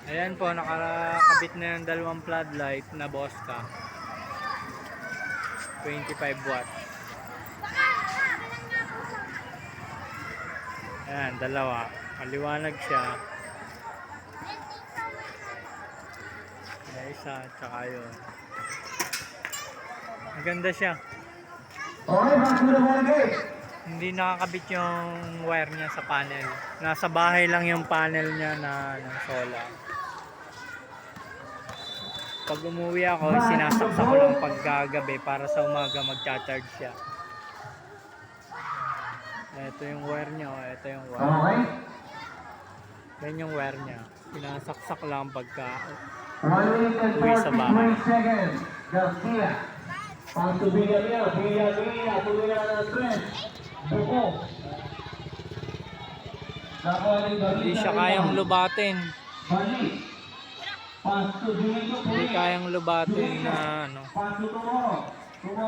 Ayan po, nakakabit na yung dalawang floodlight na Bosca. 25 watts. Ayan, dalawa. Maliwanag siya. Ayan, isa, tsaka yun. Maganda siya. Hindi nakakabit yung wire niya sa panel. Nasa bahay lang yung panel niya ng solar. Pag umuwi ako, sinasaksak ko lang paggagabi para sa umaga mag-charge siya. Ito yung wire niya, ito yung wire. Yan yung wire niya. Sinasaksak lang pagka uwi sa bahay. Hindi siya kayang lubatin. Hindi kayang lubatin na ano.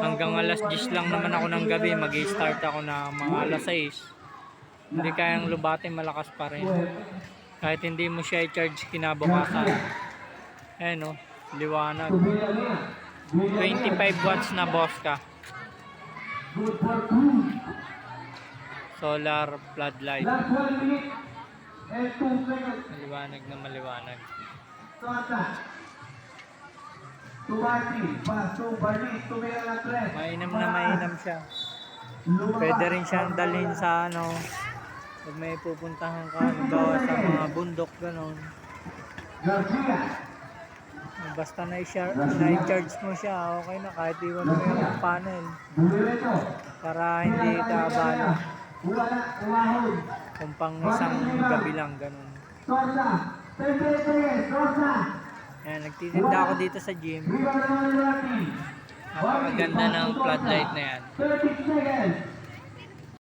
Hanggang alas 10 lang naman ako ng gabi. Mag-i-start ako na mga alas 6. Hindi kayang lubatin, malakas pa rin. Kahit hindi mo siya i-charge kinabukasan. Ayan o, liwanag. 25 watts na Bosca. Solar floodlight. Maliwanag na maliwanag. Mainam na mainam siya. Pwede rin siyang dalhin sa ano, pag may pupuntahan ka, halimbawa sa mga bundok, ganon. Basta na-charge mo siya, okay na, kahit iwan mo yung panel. Para hindi ka abala. Kung pang isang gabi lang, ganon. Ayan, nagtitinda ako dito sa gym. Napakaganda ng floodlight na yan.